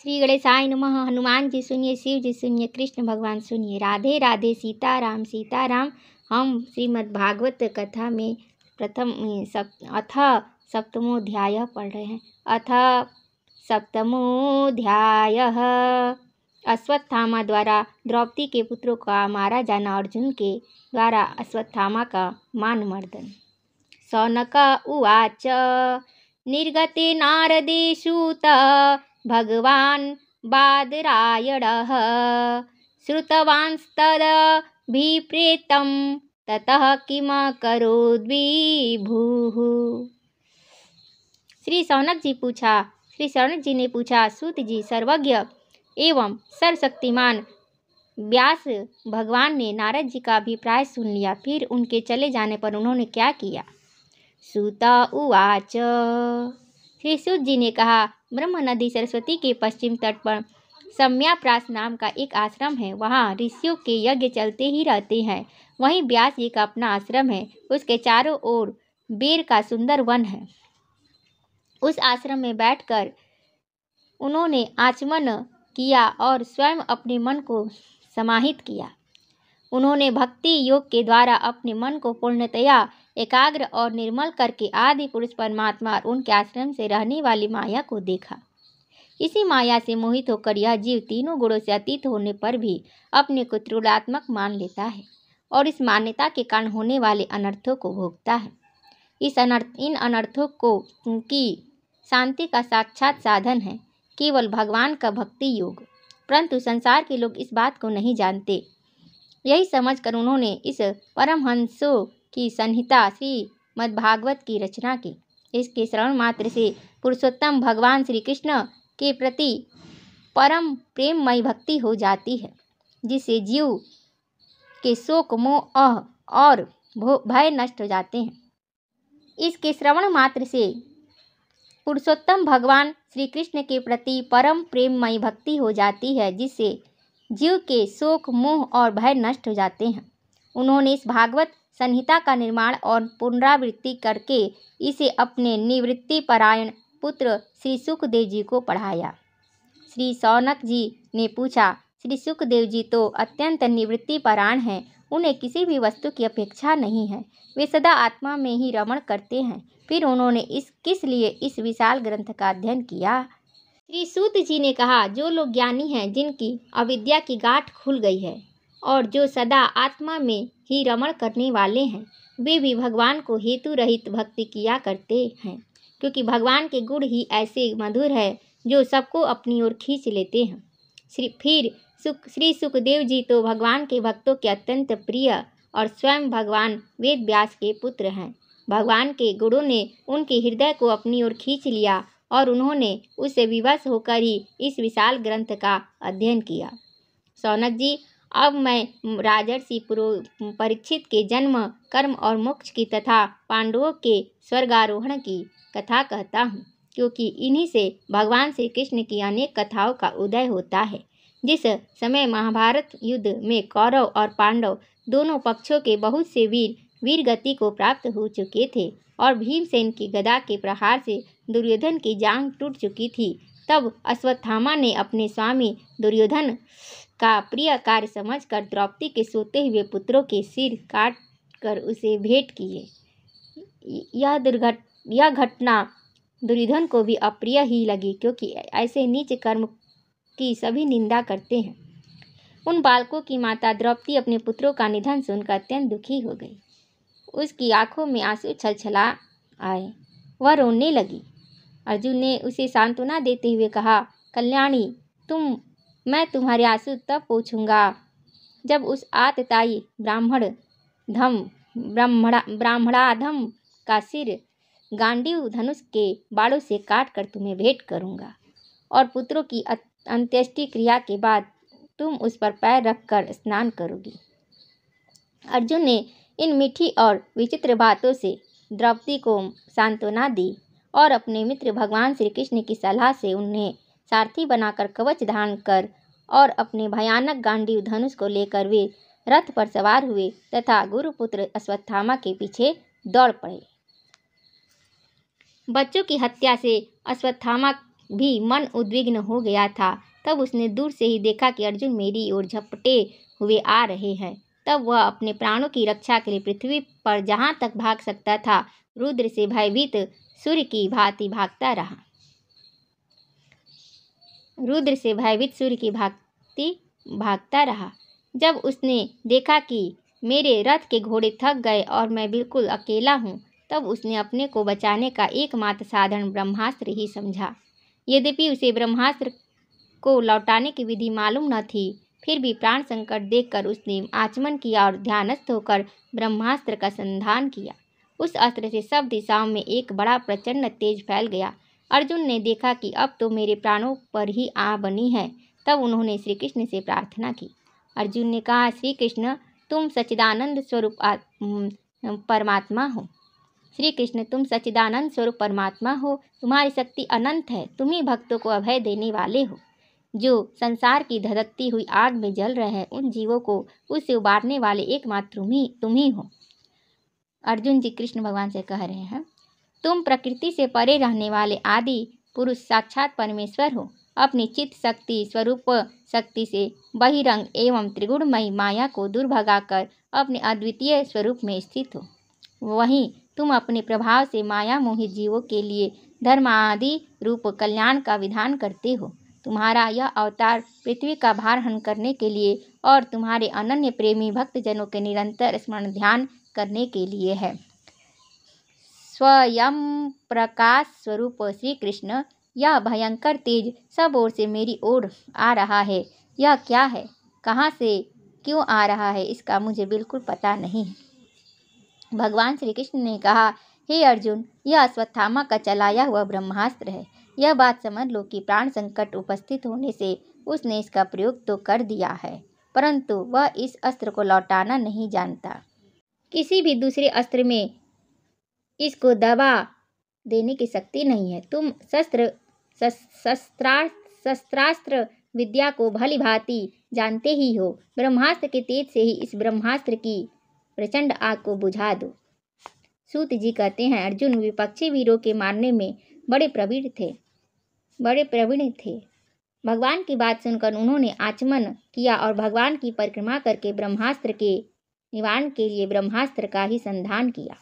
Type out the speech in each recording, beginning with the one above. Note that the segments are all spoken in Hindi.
श्री गणेशाय नमः। हनुमान जी सुनिए, शिव जी सुनिए, कृष्ण भगवान सुनिए। राधे राधे, सीताराम सीताराम। हम श्रीमद् भागवत कथा में अथ सप्तमोध्याय पढ़ रहे हैं। अथ सप्तमोध्यायः। अश्वत्थामा द्वारा द्रौपदी के पुत्रों का मारा जाना, अर्जुन के द्वारा अश्वत्थामा का मानमर्दन। शौनक उवाच निर्गते नारदे सूत भगवान् बादरायणः श्रुतवांस्तदभिप्रेतं ततः किम करोद्विभुः। श्री शौनक जी ने पूछा, सूत जी, सर्वज्ञ एवं सर्वशक्तिमान व्यास भगवान ने नारद जी का अभिप्राय सुन लिया, फिर उनके चले जाने पर उन्होंने क्या किया। सूत उवाच। श्री सूत जी ने कहा, ब्रह्म नदी सरस्वती के पश्चिम तट पर सम्याप्रास नाम का एक आश्रम है। वहाँ ऋषियों के यज्ञ चलते ही रहते हैं। वहीं व्यास जी का अपना आश्रम है। उसके चारों ओर बेर का सुंदर वन है। उस आश्रम में बैठकर उन्होंने आचमन किया और स्वयं अपने मन को समाहित किया। उन्होंने भक्ति योग के द्वारा अपने मन को पूर्णतया एकाग्र और निर्मल करके आदि पुरुष परमात्मा और उनके आश्रम से रहने वाली माया को देखा। इसी माया से मोहित होकर यह जीव तीनों गुणों से अतीत होने पर भी अपने को त्रिगुणात्मक मान लेता है और इस मान्यता के कारण होने वाले अनर्थों को भोगता है। इन अनर्थों को की शांति का साक्षात साधन है केवल भगवान का भक्ति योग। परंतु संसार के लोग इस बात को नहीं जानते। यही समझकर उन्होंने इस परमहंसों की संहिता श्रीमद्भागवत की रचना की। इसके श्रवण मात्र से पुरुषोत्तम भगवान श्री कृष्ण के प्रति परम प्रेममयी भक्ति हो जाती है, जिससे जीव के शोक मोह और भय नष्ट हो जाते हैं। इसके श्रवण मात्र से पुरुषोत्तम भगवान श्री कृष्ण के प्रति परम प्रेममयी भक्ति हो जाती है, जिससे जीव के शोक मोह और भय नष्ट हो जाते हैं। उन्होंने इस भागवत संहिता का निर्माण और पुनरावृत्ति करके इसे अपने निवृत्ति परायण पुत्र श्री सुखदेव जी को पढ़ाया। श्री शौनक जी ने पूछा, श्री सुखदेव जी तो अत्यंत निवृत्ति परायण हैं। उन्हें किसी भी वस्तु की अपेक्षा नहीं है। वे सदा आत्मा में ही रमण करते हैं। फिर उन्होंने किस लिए इस विशाल ग्रंथ का अध्ययन किया। श्री सूत जी ने कहा, जो लोग ज्ञानी हैं, जिनकी अविद्या की गांठ खुल गई है और जो सदा आत्मा में ही रमण करने वाले हैं, वे भी भगवान को हेतु रहित भक्ति किया करते हैं, क्योंकि भगवान के गुण ही ऐसे मधुर है जो सबको अपनी ओर खींच लेते हैं। श्री सुखदेव जी तो भगवान के भक्तों के अत्यंत प्रिय और स्वयं भगवान वेद व्यास के पुत्र हैं। भगवान के गुणों ने उनके हृदय को अपनी ओर खींच लिया और उन्होंने उससे विवश होकर ही इस विशाल ग्रंथ का अध्ययन किया। शौनक जी, अब मैं राजर्षि परीक्षित के जन्म, कर्म और मोक्ष की तथा पांडवों के स्वर्गारोहण की कथा कहता हूँ, क्योंकि इन्हीं से भगवान श्री कृष्ण की अनेक कथाओं का उदय होता है। जिस समय महाभारत युद्ध में कौरव और पांडव दोनों पक्षों के बहुत से वीर गति को प्राप्त हो चुके थे और भीमसेन की गदा के प्रहार से दुर्योधन की जांघ टूट चुकी थी, तब अश्वत्थामा ने अपने स्वामी दुर्योधन का प्रिय कार्य समझकर द्रौपदी के सोते हुए पुत्रों के सिर काट कर उसे भेंट किए। यह घटना दुर्योधन को भी अप्रिय ही लगी, क्योंकि ऐसे नीच कर्म की सभी निंदा करते हैं। उन बालकों की माता द्रौपदी अपने पुत्रों का निधन सुनकर अत्यंत दुखी हो गई। उसकी आंखों में आंसू छलछला आए। वह रोने लगी। अर्जुन ने उसे सांत्वना देते हुए कहा, कल्याणी, मैं तुम्हारे आंसू तब पोंछूंगा जब उस आतताई ब्राह्मणाधम का सिर गांडीव धनुष के बाणों से काट कर तुम्हें भेंट करूंगा और पुत्रों की अंत्येष्टि क्रिया के बाद तुम उस पर पैर रखकर स्नान करोगी। अर्जुन ने इन मीठी और विचित्र बातों से द्रौपदी को सांत्वना दी और अपने मित्र भगवान श्री कृष्ण की सलाह से उन्हें सारथी बनाकर कवच धारण कर और अपने भयानक गांडीव धनुष को लेकर वे रथ पर सवार हुए तथा गुरुपुत्र अश्वत्थामा के पीछे दौड़ पड़े। बच्चों की हत्या से अश्वत्थामा भी मन उद्विग्न हो गया था। तब उसने दूर से ही देखा कि अर्जुन मेरी ओर झपटे हुए आ रहे हैं। तब वह अपने प्राणों की रक्षा के लिए पृथ्वी पर जहाँ तक भाग सकता था रुद्र से भयभीत सूर्य की भांति भागता रहा। जब उसने देखा कि मेरे रथ के घोड़े थक गए और मैं बिल्कुल अकेला हूँ, तब उसने अपने को बचाने का एकमात्र साधन ब्रह्मास्त्र ही समझा। यद्यपि उसे ब्रह्मास्त्र को लौटाने की विधि मालूम न थी, फिर भी प्राण संकट देखकर उसने आचमन किया और ध्यानस्थ होकर ब्रह्मास्त्र का संधान किया। उस अस्त्र से सब दिशाओं में एक बड़ा प्रचंड तेज फैल गया। अर्जुन ने देखा कि अब तो मेरे प्राणों पर ही आ बनी है। तब उन्होंने श्री कृष्ण से प्रार्थना की। अर्जुन ने कहा, श्री कृष्ण, तुम सच्चिदानंद स्वरूप परमात्मा हो। श्री कृष्ण, तुम सच्चिदानंद स्वरूप परमात्मा हो। तुम्हारी शक्ति अनंत है। तुम ही भक्तों को अभय देने वाले हो। जो संसार की धधकती हुई आग में जल रहे हैं, उन जीवों को उससे उबारने वाले एकमात्र तुम ही हो। अर्जुन जी कृष्ण भगवान से कह रहे हैं, तुम प्रकृति से परे रहने वाले आदि पुरुष साक्षात परमेश्वर हो। अपनी चित्त शक्ति स्वरूप शक्ति से बहिरंग एवं त्रिगुणमयी माया को दूर भगाकर अपने अद्वितीय स्वरूप में स्थित हो। वहीं तुम अपने प्रभाव से माया मोहित जीवों के लिए धर्म आदि रूप कल्याण का विधान करते हो। तुम्हारा यह अवतार पृथ्वी का भार हन करने के लिए और तुम्हारे अनन्य प्रेमी भक्तजनों के निरंतर स्मरण ध्यान करने के लिए है। स्वयं प्रकाश स्वरूप श्री कृष्ण, यह भयंकर तेज सब ओर से मेरी ओर आ रहा है। यह क्या है, कहाँ से क्यों आ रहा है, इसका मुझे बिल्कुल पता नहीं है। भगवान श्री कृष्ण ने कहा, हे अर्जुन, यह अश्वत्थामा का चलाया हुआ ब्रह्मास्त्र है। यह बात समझ लो कि प्राण संकट उपस्थित होने से उसने इसका प्रयोग तो कर दिया है, परंतु वह इस अस्त्र को लौटाना नहीं जानता। किसी भी दूसरे अस्त्र में इसको दबा देने की शक्ति नहीं है। तुम शस्त्रास्त्र विद्या को भली भांति जानते ही हो। ब्रह्मास्त्र के तेज से ही इस ब्रह्मास्त्र की प्रचंड आग को बुझा दो। सूत जी कहते हैं, अर्जुन विपक्षी वीरों के मारने में बड़े प्रवीण थे। भगवान की बात सुनकर उन्होंने आचमन किया और भगवान की परिक्रमा करके ब्रह्मास्त्र के निवारण के लिए ब्रह्मास्त्र का ही संधान किया।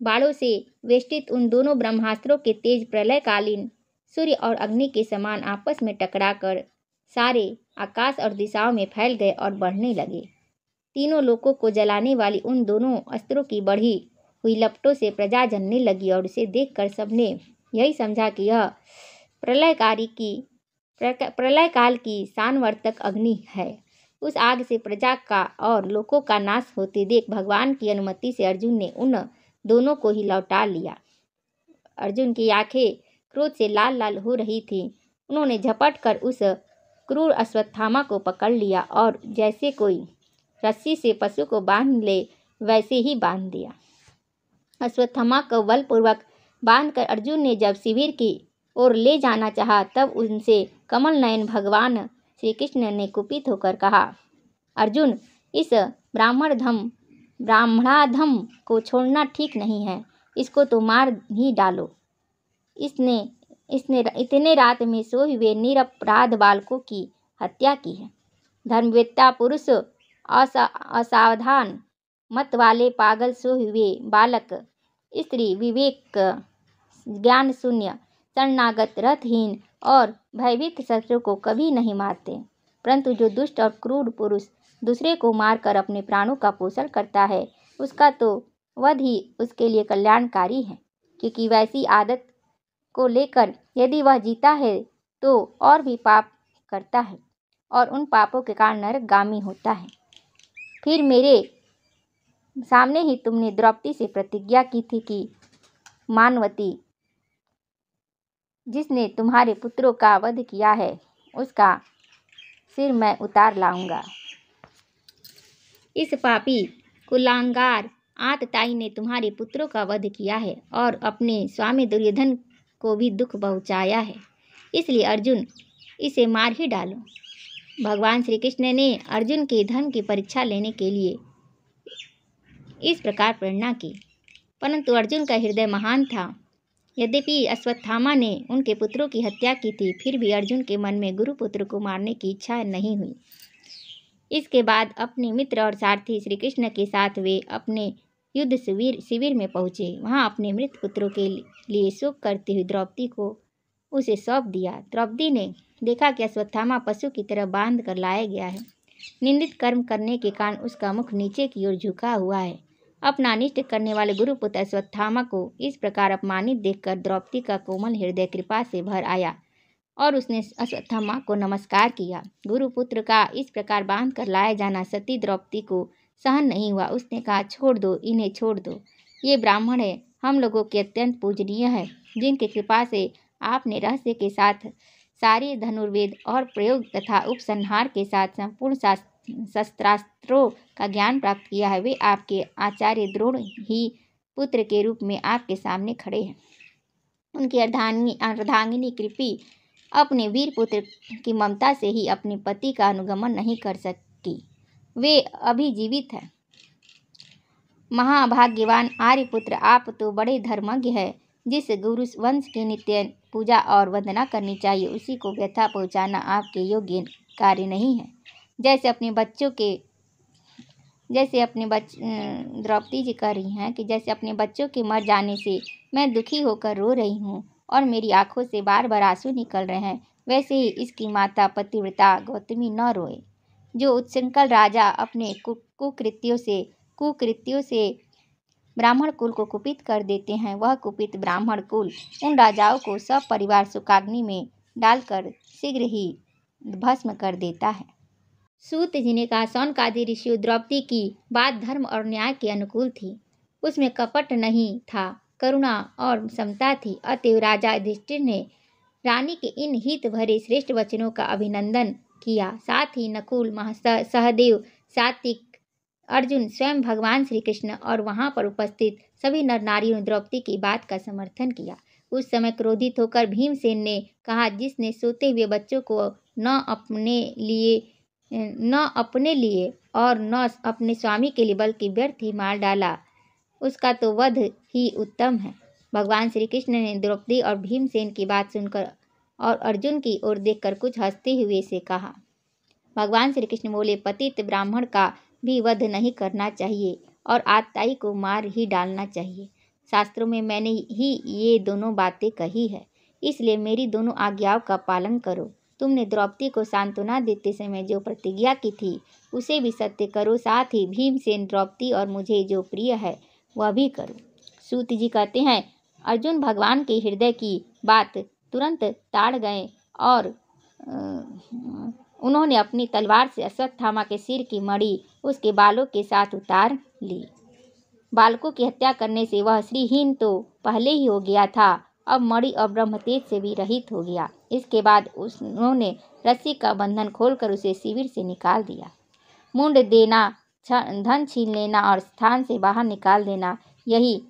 बाणों से वेष्टित उन दोनों ब्रह्मास्त्रों के तेज प्रलयकालीन सूर्य और अग्नि के समान आपस में टकराकर सारे आकाश और दिशाओं में फैल गए और बढ़ने लगे। तीनों लोकों को जलाने वाली उन दोनों अस्त्रों की बढ़ी हुई लपटों से प्रजा जलने लगी और उसे देखकर सबने यही समझा कि यह प्रलयकाल की सानवर्तक अग्नि है। उस आग से प्रजा का और लोकों का नाश होते देख भगवान की अनुमति से अर्जुन ने उन दोनों को ही लौटा लिया। अर्जुन की आंखें क्रोध से लाल लाल हो रही थीं। उन्होंने झपट कर उस क्रूर अश्वत्थामा को पकड़ लिया और जैसे कोई रस्सी से पशु को बांध ले वैसे ही बांध दिया। अश्वत्थामा को बलपूर्वक बांधकर अर्जुन ने जब शिविर की ओर ले जाना चाहा, तब उनसे कमल नयन भगवान श्री कृष्ण ने कुपित होकर कहा, अर्जुन, इस ब्राह्मणाधम को छोड़ना ठीक नहीं है। इसको तो मार ही डालो। इसने इतने रात में सोए हुए निरपराध बालकों की हत्या की है। धर्मवेत्ता पुरुष, असावधान मत वाले पागल सोए हुए बालक, स्त्री, विवेक ज्ञान शून्य, शरणागत, रथहीन और भयभीत शत्रु को कभी नहीं मारते, परंतु जो दुष्ट और क्रूर पुरुष दूसरे को मारकर अपने प्राणों का पोषण करता है, उसका तो वध ही उसके लिए कल्याणकारी है, क्योंकि वैसी आदत को लेकर यदि वह जीता है तो और भी पाप करता है और उन पापों के कारण नरकगामी होता है। फिर मेरे सामने ही तुमने द्रौपदी से प्रतिज्ञा की थी कि मानवती, जिसने तुम्हारे पुत्रों का वध किया है, उसका सिर मैं उतार लाऊंगा। इस पापी कुलांगार आतताई ने तुम्हारे पुत्रों का वध किया है और अपने स्वामी दुर्योधन को भी दुख पहुंचाया है, इसलिए अर्जुन, इसे मार ही डालो। भगवान श्री कृष्ण ने अर्जुन के धर्म की परीक्षा लेने के लिए इस प्रकार प्रेरणा की, परंतु अर्जुन का हृदय महान था। यद्यपि अश्वत्थामा ने उनके पुत्रों की हत्या की थी, फिर भी अर्जुन के मन में गुरुपुत्र को मारने की इच्छा नहीं हुई। इसके बाद अपने मित्र और सारथी श्री कृष्ण के साथ वे अपने युद्ध शिविर में पहुँचे। वहाँ अपने मृत पुत्रों के लिए शोक करते हुए द्रौपदी को उसे सौंप दिया। द्रौपदी ने देखा कि अश्वत्थामा पशु की तरह बांध कर लाया गया है। निंदित कर्म करने के कारण उसका मुख नीचे की ओर झुका हुआ है। अपना अनिष्ट करने वाले गुरुपुत्र अश्वत्थामा को इस प्रकार अपमानित देखकर द्रौपदी का कोमल हृदय कृपा से भर आया और उसने अश्वत्थामा को नमस्कार किया। गुरुपुत्र का इस प्रकार बांध कर लाया जाना सती द्रौपदी को सहन नहीं हुआ। उसने कहा, छोड़ दो, इन्हें छोड़ दो। ये ब्राह्मण है, हम लोगों के अत्यंत पूजनीय है, जिनकी कृपा से आपने रहस्य के साथ सारे धनुर्वेद और प्रयोग तथा उपसंहार के साथ संपूर्ण शस्त्रास्त्रों का ज्ञान प्राप्त किया है। वे आपके आचार्य द्रोण ही पुत्र के रूप में आपके सामने खड़े हैं। उनकी अर्धांगिनी कृपी अपने वीर पुत्र की ममता से ही अपने पति का अनुगमन नहीं कर सकती। वे अभी जीवित है। महाभाग्यवान आर्यपुत्र, आप तो बड़े धर्मज्ञ है। जिस गुरु वंश की नित्य पूजा और वंदना करनी चाहिए, उसी को व्यथा पहुंचाना आपके योग्य कार्य नहीं है। द्रौपदी जी कह रही हैं कि जैसे अपने बच्चों के मर जाने से मैं दुखी होकर रो रही हूँ और मेरी आंखों से बार बार आंसू निकल रहे हैं, वैसे ही इसकी माता पतिव्रता गौतमी न रोए। जो उत्सृंखल राजा अपने कुकृत्यों से ब्राह्मण कुल को कुपित कर देते हैं, वह कुपित ब्राह्मण कुल उन राजाओं को सब परिवार शोकाग्नि में डालकर शीघ्र ही भस्म कर देता है। सूत जी ने कहा, शौनकादि ऋषियों, द्रौपदी की बात धर्म और न्याय के अनुकूल थी। उसमें कपट नहीं था, करुणा और समता थी। अतएव राजा युधिष्ठिर ने रानी के इन हित भरे श्रेष्ठ वचनों का अभिनंदन किया। साथ ही नकुल, सहदेव, सात्विक, अर्जुन, स्वयं भगवान श्री कृष्ण और वहां पर उपस्थित सभी नर नारियों ने द्रौपदी की बात का समर्थन किया। उस समय क्रोधित होकर भीमसेन ने कहा, जिसने सोते हुए बच्चों को न अपने लिए और न अपने स्वामी के लिए बल्कि व्यर्थ ही मार डाला, उसका तो वध ही उत्तम है। भगवान श्री कृष्ण ने द्रौपदी और भीमसेन की बात सुनकर और अर्जुन की ओर देखकर कुछ हंसते हुए से कहा। भगवान श्री कृष्ण बोले, पतित ब्राह्मण का भी वध नहीं करना चाहिए और आतताई को मार ही डालना चाहिए। शास्त्रों में मैंने ही ये दोनों बातें कही है, इसलिए मेरी दोनों आज्ञाओं का पालन करो। तुमने द्रौपदी को सांत्वना देते समय जो प्रतिज्ञा की थी, उसे भी सत्य करो। साथ ही भीमसेन, द्रौपदी और मुझे जो प्रिय है वह भी करो। सूत जी कहते हैं, अर्जुन भगवान के हृदय की बात तुरंत ताड़ गए और उन्होंने अपनी तलवार से अश्वत्थामा के सिर की मणि उसके बालों के साथ उतार ली। बालकों की हत्या करने से वह श्रीहीन तो पहले ही हो गया था, अब मणि और ब्रह्मतेज से भी रहित हो गया। इसके बाद उन्होंने रस्सी का बंधन खोलकर उसे शिविर से निकाल दिया। मुंड देना, धन छीन लेना और स्थान से बाहर निकाल देना, यही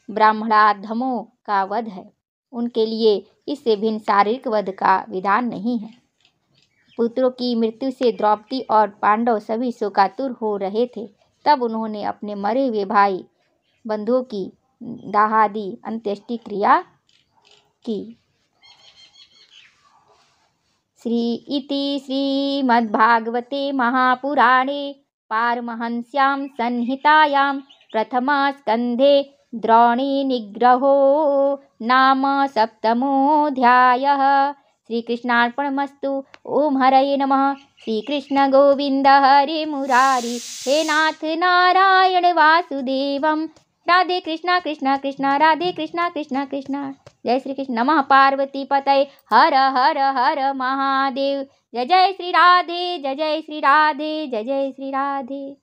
ब्राह्मणाधमों का वध है। उनके लिए इससे भिन्न शारीरिक वध का विधान नहीं है। पुत्रों की मृत्यु से द्रौपदी और पांडव सभी शोकातुर हो रहे थे। तब उन्होंने अपने मरे हुए भाई बंधुओं की दाहादि अंत्येष्टि क्रिया की। श्रीमद्भागवते महापुराणे पारमहंस्यां संहितायां प्रथमस्कन्धे द्रोणी निग्रहो नाम सप्तमोऽध्यायः। श्रीकृष्णार्पणमस्तु। ओम हरये नमः। श्रीकृष्ण गोविंद हरे मुरारी, हे नाथ नारायण वासुदेवम। राधे कृष्णा कृष्णा कृष्णा, राधे कृष्णा कृष्णा कृष्णा। जय श्री कृष्ण। नमः पार्वती पतये, हर हर हर महादेव। जय जय श्री राधे, जय जय श्री राधे, जय जय श्री राधे।